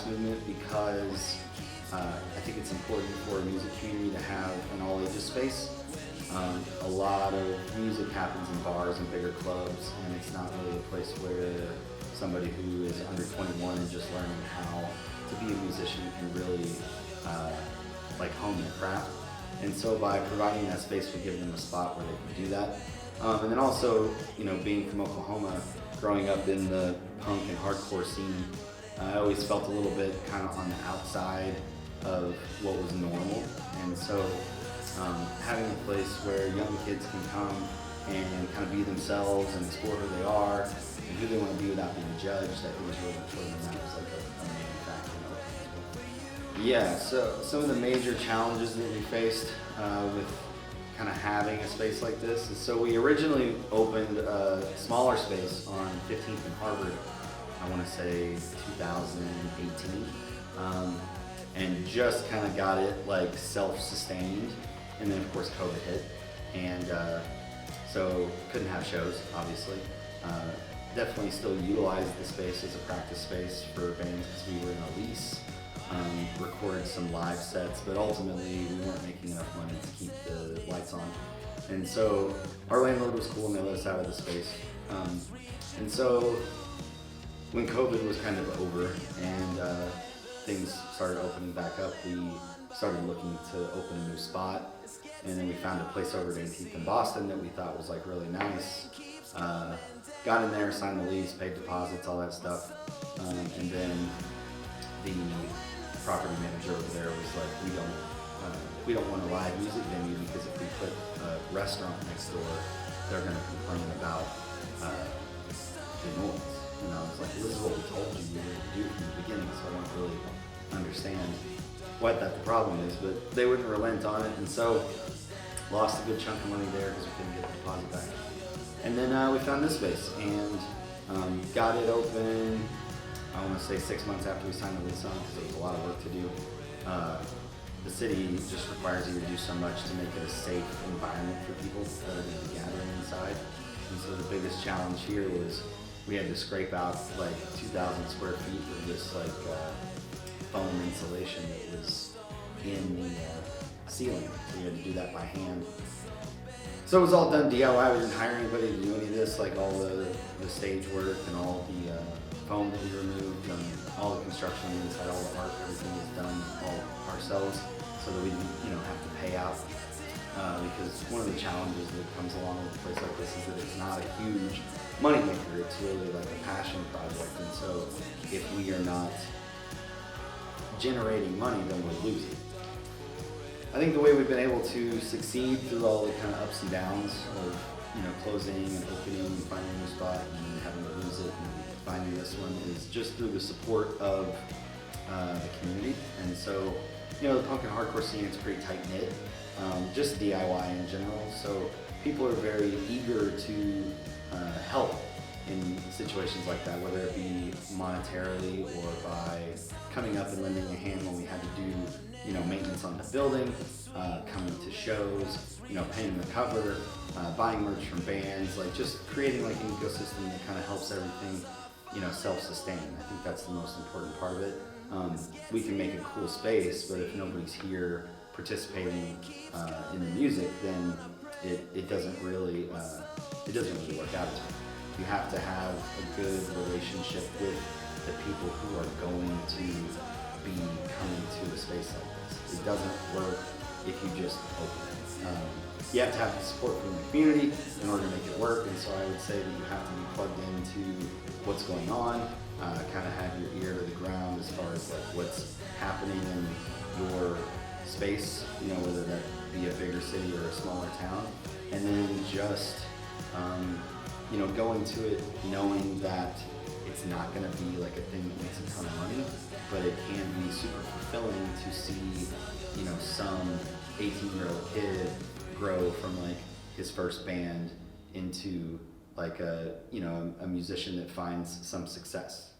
Jazz Movement because I think it's important for a music community to have an all ages space. A lot of music happens in bars and bigger clubs, and it's not really a place where somebody who is under 21 and just learning how to be a musician can really like hone their craft. And so by providing that space, we give them a spot where they can do that. And then also, you know, being from Oklahoma, growing up in the punk and hardcore scene, I always felt a little bit kind of on the outside of what was normal. And so having a place where young kids can come and kind of be themselves and explore who they are and who they want to be without being judged, I think was really important, and that was like a main factor in Oklahoma. Yeah, so some of the major challenges that we faced with kind of having a space like this is, so we originally opened a smaller space on 15th and Harvard, I want to say 2018, and just kind of got it like self-sustained. And then of course COVID hit, and so couldn't have shows, obviously. Definitely still utilized the space as a practice space for bands because we were in a lease. Recorded some live sets, but ultimately we weren't making enough money to keep the lights on. And so our landlord was cool and they let us out of the space. And so when COVID was kind of over and things started opening back up, we started looking to open a new spot. And then we found a place over at 18th in Boston that we thought was like really nice. Got in there, signed the lease, paid deposits, all that stuff. And then the property manager over there was like, we don't want a live music venue because if we put a restaurant next door, they're going to complain about the noise. And I was like, well, this is what we told you were going to do from the beginning, so I don't really understand what that the problem is, but they wouldn't relent on it, and so lost a good chunk of money there because we couldn't get the deposit back. And then we found this space and got it open, I want to say 6 months after we signed the lease on, because it was a lot of work to do. The city just requires you to do so much to make it a safe environment for people that are going to be gathering inside. And so the biggest challenge here was we had to scrape out like 2,000 square feet of this like foam insulation that was in the ceiling. So we had to do that by hand. So it was all done DIY. We didn't hire anybody to do any of this, like all the stage work and all the foam that we removed, all the construction on the inside, all the art, everything was done all ourselves, so that we didn't, have to pay out. Because one of the challenges that comes along with a place like this is that it's not a huge money maker. It's really like a passion project, and so if we are not generating money, then we're losing. I think the way we've been able to succeed through all the kind of ups and downs of closing and opening and finding a new spot and having to lose it and finding this one is just through the support of the community. And so the punk and hardcore scene is pretty tight knit, just DIY in general. So people are very eager to help in situations like that, whether it be monetarily or by coming up and lending a hand when we had to do maintenance on the building, coming to shows, painting the cover, buying merch from bands, like just creating like an ecosystem that kind of helps everything self-sustain. I think that's the most important part of it. We can make a cool space, but if nobody's here participating in the music, then it doesn't really work out as well. You have to have a good relationship with the people who are going to be coming to a space like this. It doesn't work if you just open it. You have to have the support from the community in order to make it work, and so I would say that you have to be plugged into what's going on, kind of have your ear to the ground as far as like what's happening in your space, whether that be a bigger city or a smaller town, and then just going to it knowing that it's not going to be like a thing that makes a ton of money, but it can be super fulfilling to see, some 18-year-old kid grow from like his first band into like a musician that finds some success.